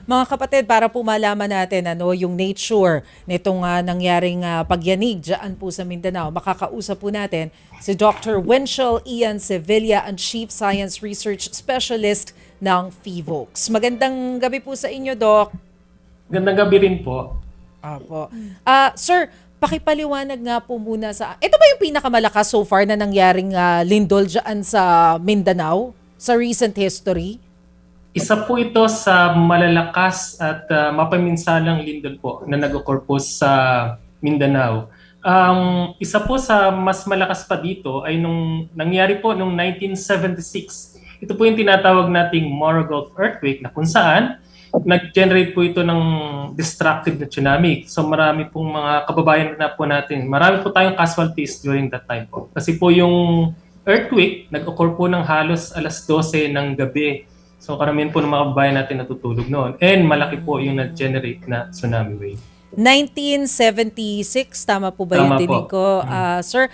Mga kapatid, para po malaman natin yung nature nitong nangyaring pagyanig dyan po sa Mindanao, makakausap po natin si Dr. Winchell Ian Sevilla, ang Chief Science Research Specialist ng FIVOLCS. Magandang gabi po sa inyo, Doc. Gandang gabi rin po. Apo. Sir, pakipaliwanag nga po muna sa... Ito ba yung pinakamalakas so far na nangyaring lindol dyan sa Mindanao sa recent history? Isa po ito sa malalakas at mapaminsalang lindol po na nag-occur po sa Mindanao. Isa po sa mas malakas pa dito ay nung nangyari po noong 1976. Ito po yung tinatawag nating Morro Gulf earthquake na kung saan nag-generate po ito ng destructive na tsunami. So marami pong mga kababayan na po natin, marami po tayong casualties during that time po. Kasi po yung earthquake nag-occur po ng halos alas 12 ng gabi. So karamihan po ng mga kababayan natin natutulog noon. And malaki po yung nag-generate na tsunami wave. 1976, tama po ba yung Tama dinig po. ko? Sir,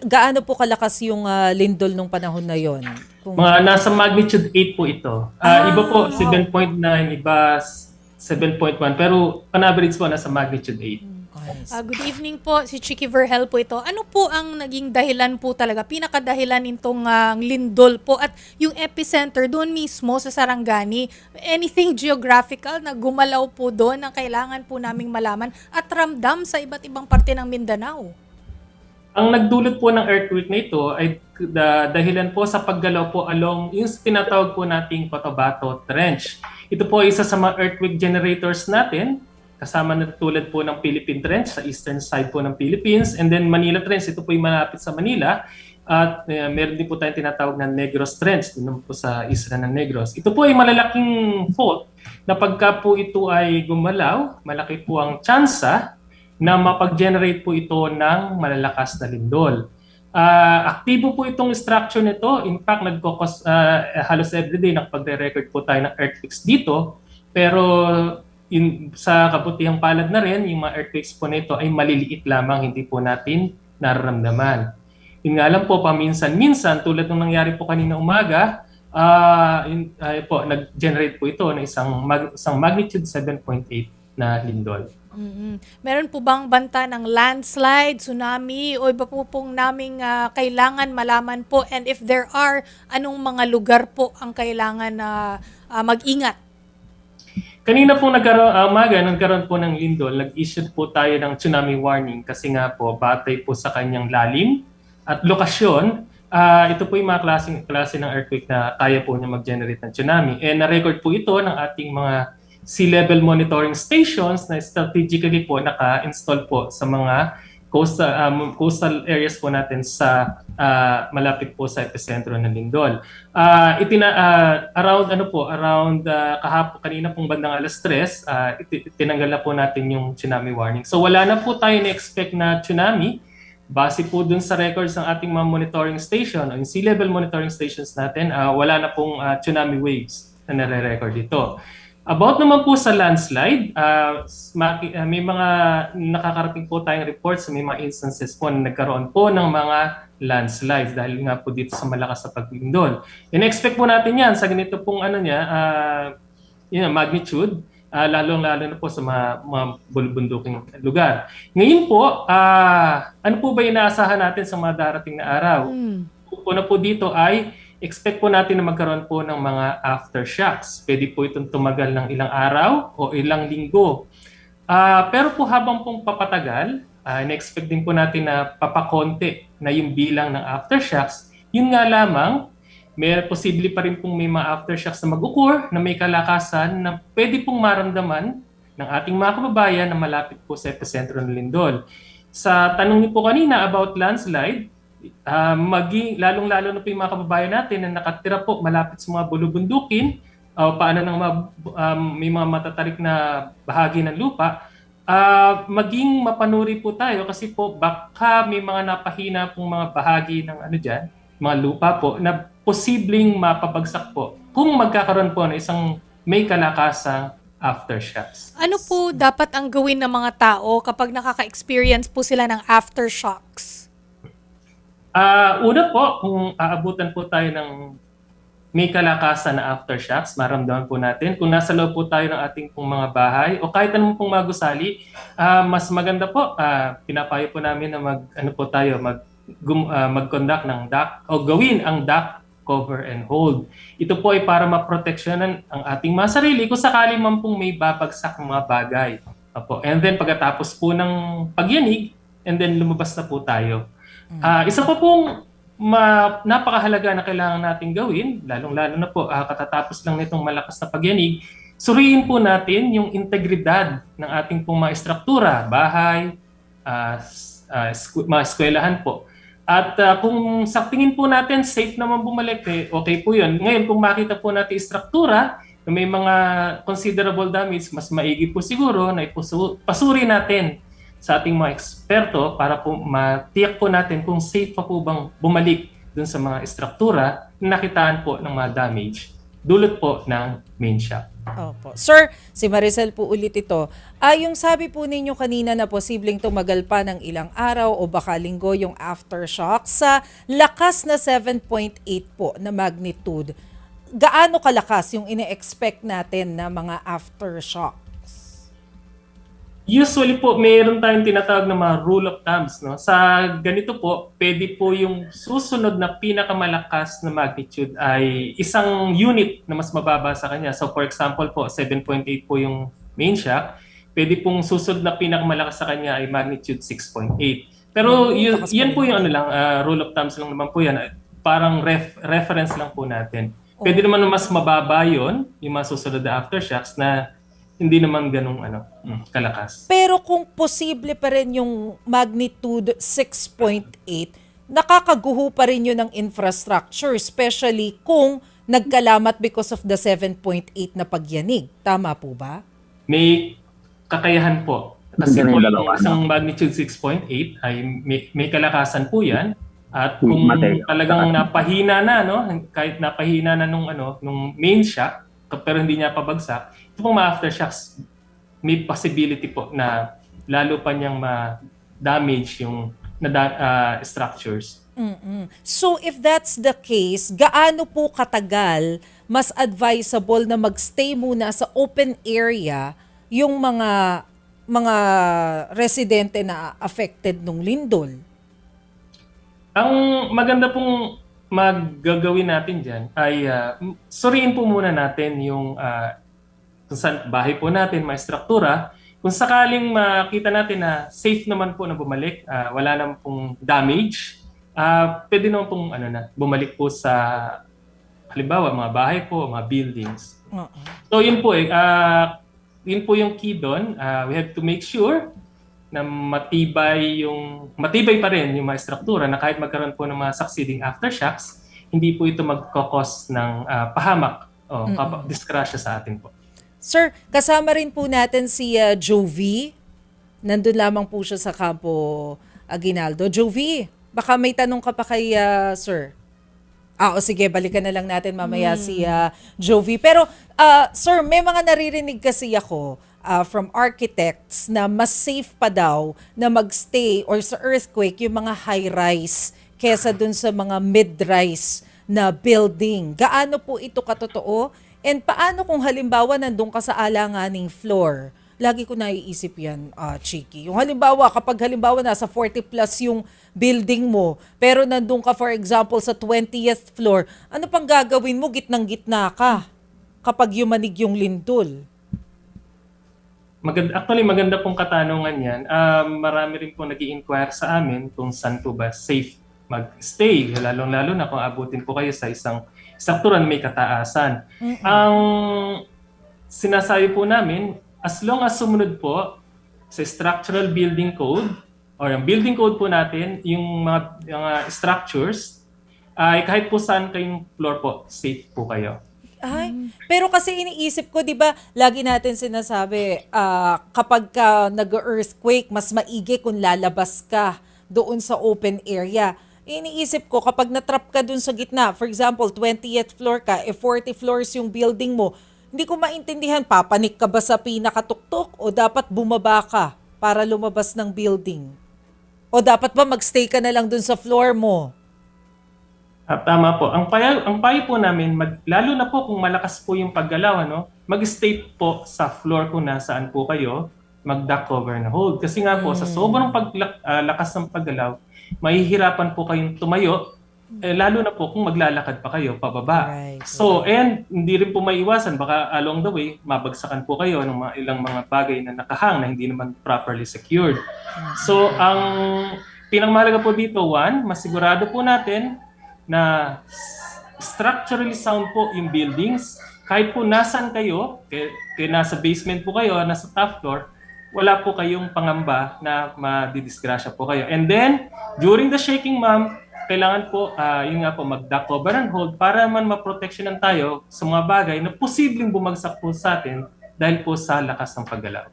gaano po kalakas yung lindol nung panahon na yon? Mga nasa magnitude 8 po ito. Iba po 7.9, iba 7.1. Pero on average po nasa magnitude 8. Good evening po, si Chicky Verhel po ito. Ano po ang naging dahilan po talaga, pinakadahilan nitong lindol po at yung epicenter doon mismo sa Sarangani? Anything geographical na gumalaw po doon ang kailangan po naming malaman at ramdam sa iba't ibang parte ng Mindanao? Ang nagdulot po ng earthquake na ito ay dahilan po sa paggalaw po along yung tinatawag po nating Cotabato Trench. Ito po ay isa sa mga earthquake generators natin, kasama na tulad po ng Philippine Trench sa eastern side po ng Philippines, and then Manila Trench, ito po ay malapit sa Manila, at meron din po tayong tinatawag na Negros Trench, dun po sa isla ng Negros. Ito po ay malalaking fault na pagka po ito ay gumalaw, malaki po ang tsansa na mapag-generate po ito ng malalakas na lindol. Aktibo po itong structure nito. In fact, halos everyday nakapagre-record po tayo ng earthquakes dito. Pero sa kabutihang palad na rin, yung mga earthquakes po nito ay maliliit lamang, hindi po natin nararamdaman. Yun nga lang po, paminsan-minsan, tulad ng nangyari po kanina umaga, nag-generate po ito ng isang magnitude 7.8 na lindol. Meron po bang banta ng landslide, tsunami, o iba po pong naming kailangan malaman po? And if there are, anong mga lugar po ang kailangan na mag-ingat? Kanina pong nagkaroon po ng lindol, nag-issue po tayo ng tsunami warning kasi nga po, batay po sa kanyang lalim at lokasyon, ito po yung mga klase ng earthquake na kaya po niya mag-generate ng tsunami. And na-record po ito ng ating mga sea level monitoring stations na strategically po naka-install po sa mga coastal areas po natin sa malapit po sa epicentro ng lindol. Around kahapon kanina pong bandang alas 3, tinanggal na po natin yung tsunami warning. So wala na po tayo na-expect na tsunami base po dun sa records ng ating mga monitoring station o yung sea level monitoring stations natin, wala na pong tsunami waves na nare-record dito. About naman po sa landslide, may mga nakakarating po tayong reports, may mga instances po na nagkaroon po ng mga landslides dahil nga po dito sa malakas na paglindol. In-expect po natin yan sa ganito pong magnitude, lalong-lalo na po sa mga bulubunduking lugar. Ngayon po, ano po ba inaasahan natin sa mga darating na araw? Una po dito ay expect po natin na magkaroon po ng mga aftershocks. Pwede po itong tumagal ng ilang araw o ilang linggo. Pero po habang pong papatagal, in-expect din po natin na papakonti na yung bilang ng aftershocks. Yun nga lamang, may posible pa rin pong may mga aftershocks na mag-occur na may kalakasan na pwede pong maramdaman ng ating mga kababayan na malapit po sa epicentro ng lindol. Sa tanong niyo po kanina about landslide, lalong-lalo na po yung mga kababayan natin na nakatira po malapit sa mga bulubundukin o paano ng may mga matatarik na bahagi ng lupa, maging mapanuri po tayo kasi po baka may mga napahina pong mga bahagi ng mga lupa po na posibleng mapabagsak po kung magkakaroon po ng isang may kalakasang aftershocks. Ano po dapat ang gawin ng mga tao kapag nakaka-experience po sila ng aftershocks? Una po, kung aabutan po tayo ng may kalakasan na aftershocks, maramdaman po natin. Kung nasa loob po tayo ng ating pong mga bahay o kahit anong pong magusali, mas maganda po, pinapayo po namin na mag-conduct ng duct o gawin ang duct cover and hold. Ito po ay para maproteksyonan ang ating mga sarili kung sakali man pong may babagsak ng mga bagay. Opo. And then pagkatapos po ng pagyanig, and then lumabas na po tayo. Isa pa pong napakahalaga na kailangan natin gawin, lalong-lalo na po katatapos lang nitong malakas na pagyanig, suriin po natin yung integridad ng ating pong mga estruktura, bahay, mga eskwelahan po. At kung sa tingin po natin safe naman bumalik, okay po yun. Ngayon, kung makita po natin estruktura na may mga considerable damage, mas maigi po siguro na pasuri natin sa ating mga eksperto para po matiyak po natin kung safe pa po bang bumalik dun sa mga estruktura na nakitaan po ng mga damage dulot po ng main shock. Opo. Sir, si Maricel po ulit ito. Yung sabi po ninyo kanina na posibleng tumagal pa ng ilang araw o baka linggo yung aftershock sa lakas na 7.8 po na magnitude. Gaano kalakas yung ine-expect natin na mga aftershocks? Usually po, mayroon tayong tinatawag na mga rule of thumbs. No? Sa ganito po, pwede po yung susunod na pinakamalakas na magnitude ay isang unit na mas mababa sa kanya. So for example po, 7.8 po yung main shock. Pwede pong susunod na pinakamalakas sa kanya ay magnitude 6.8. Pero yan po yung rule of thumbs lang naman po yan. Parang reference lang po natin. Pwede naman mas mababa yun, yung mga susunod na aftershocks na hindi naman ganung kalakas. Pero kung posible pa rin yung magnitude 6.8, nakakaguho pa rin yun ng infrastructure, especially kung nagkalamat because of the 7.8 na pagyanig. Tama po ba? May kakayahan po. Kasi po yung isang magnitude 6.8 ay may kalakasan po yan. At kung talagang napahina na, no, kahit napahina na nung main shock, pero hindi niya pabagsak, ito pong mga aftershocks, may possibility po na lalo pa niyang ma-damage yung structures. So if that's the case, gaano po katagal mas advisable na magstay muna sa open area yung mga residente na affected nung lindol? Ang maganda pong maggagawin natin dyan ay suriin po muna natin yung kung saan bahay po natin, may struktura. Kung sakaling makita natin na safe naman po na bumalik, wala naman pong damage, pwede naman pong bumalik po sa halimbawa mga bahay po, mga buildings. So yun po yun po yung key doon. We have to make sure na matibay pa rin yung mga struktura na kahit magkaroon po ng mga succeeding aftershocks, hindi po ito magkakos ng pahamak o disgrasya sa atin po. Sir, kasama rin po natin si Jovi. Nandun lamang po siya sa Campo Aguinaldo. Jovi, baka may tanong ka pa kay Sir. Sige, balikan na lang natin mamaya si Jovi. Pero Sir, may mga naririnig kasi ako from architects na mas safe pa daw na magstay or sa earthquake yung mga high-rise kesa dun sa mga mid-rise na building. Gaano po ito katotoo? And paano kung halimbawa nandun ka sa alanganing floor? Lagi ko naiisip yan, Chiki. Yung kapag nasa 40 plus yung building mo, pero nandun ka for example sa 20th floor, ano pang gagawin mo? Gitnang-gitna ka kapag yumanig yung lindol. Maganda pong katanungan yan. Marami rin po nag-i-inquire sa amin kung saan po ba safe mag-stay, lalong-lalo na kung abutin po kayo sa isang struktura na may kataasan. Ang sinasabi po namin, as long as sumunod po sa structural building code or yung building code po natin, yung mga structures, ay kahit po saan kayong floor po, safe po kayo. Pero kasi iniisip ko, di ba, lagi natin sinasabi, kapag nag-earthquake, mas maigi kung lalabas ka doon sa open area. Iniisip ko, kapag natrap ka doon sa gitna, for example, 20th floor ka, 40 floors yung building mo, hindi ko maintindihan, papanik ka ba sa pinakatuktok o dapat bumaba ka para lumabas ng building? O dapat ba magstay ka na lang doon sa floor mo? Tama po. Ang payo po namin, lalo na po kung malakas po yung paggalaw, mag-stay po sa floor kung nasaan po kayo, mag-duck cover and hold. Kasi nga po, sa sobrang lakas ng paggalaw, mahihirapan po kayong tumayo, lalo na po kung maglalakad pa kayo pababa. Right. So, and hindi rin po maiwasan, baka along the way, mabagsakan po kayo ng ilang mga bagay na nakahang na hindi naman properly secured. So, ang pinakmahalaga po dito, one, masigurado po natin na structurally sound po yung buildings. Kahit po nasan kayo, kaya nasa basement po kayo, nasa top floor, wala po kayong pangamba na madidisgrasya po kayo. And then, during the shaking, ma'am, kailangan po, yun nga po, mag-duck cover and hold para man maproteksyonan tayo sa mga bagay na posibleng bumagsak po sa atin dahil po sa lakas ng paggalaw.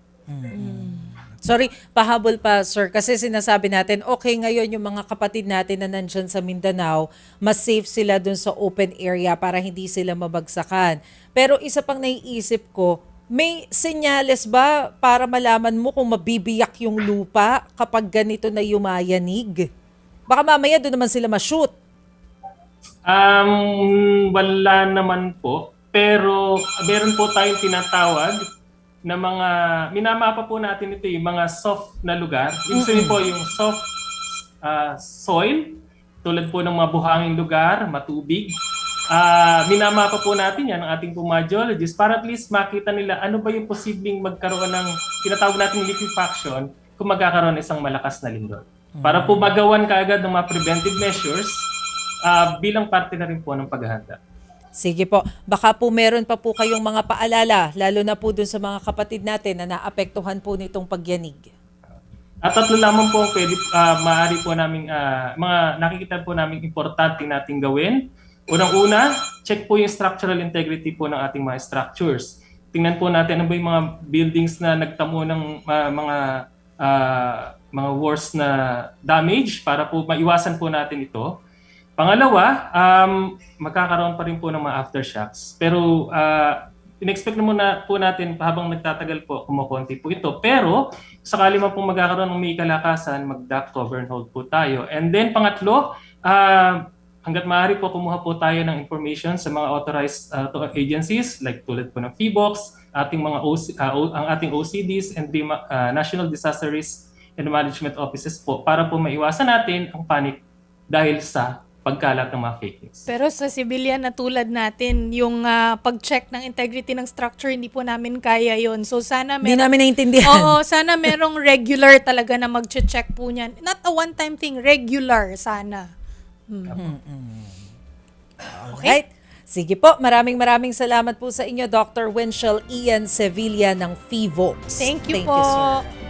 Sorry, pahabol pa sir, kasi sinasabi natin, okay ngayon yung mga kapatid natin na nandyan sa Mindanao, mas safe sila dun sa open area para hindi sila mabagsakan. Pero isa pang naiisip ko, may senyales ba para malaman mo kung mabibiyak yung lupa kapag ganito na yumayanig? Baka mamaya doon naman sila ma-shoot. Wala naman po. Pero meron po tayong tinatawag na mga, minamapa po natin ito yung mga soft na lugar. Ibig sabihin po yung soft soil, tulad po ng mga buhanging lugar, matubig. Minamapa po natin yan ng ating mga geologists para at least makita nila ano ba yung posibleng magkaroon ng tinatawag nating liquefaction kung magkakaroon ng isang malakas na lindol. Para po magawan kaagad ng mga preventive measures bilang parte na rin po ng paghahanda. Sige po, baka po meron pa po kayong mga paalala, lalo na po dun sa mga kapatid natin na naapektuhan po nitong pagyanig. At tatlo lamang po ang pwede, maaari po namin, mga nakikita po namin importante nating gawin. Unang-una, check po yung structural integrity po ng ating mga structures. Tingnan po natin ano ba yung mga buildings na nagtamo ng mga worst na damage para po maiwasan po natin ito. Pangalawa, magkakaroon pa rin po ng mga aftershocks. Pero in-expect na muna po natin habang nagtatagal po, kumukonti po ito. Pero sakali man po magkakaroon ng may kalakasan, mag-duck cover and hold po tayo. And then pangatlo, hanggat maaari po kumuha po tayo ng information sa mga authorized agencies like tulad po ng PHIVOLCS, ang ating OCDs and the National Disaster Risk and Management Offices po para po maiwasan natin ang panic dahil sa pagkalat ng mga fake news. Pero sa civilian na tulad natin, yung pag-check ng integrity ng structure, hindi po namin kaya yon. So sana Hindi namin naintindihan. Oo, sana merong regular talaga na mag-check po niyan. Not a one-time thing, regular sana. Alright. Sige po, maraming salamat po sa inyo, Dr. Winchell Ian Sevilla ng PHIVOLCS. Thank you Thank po. you, sir.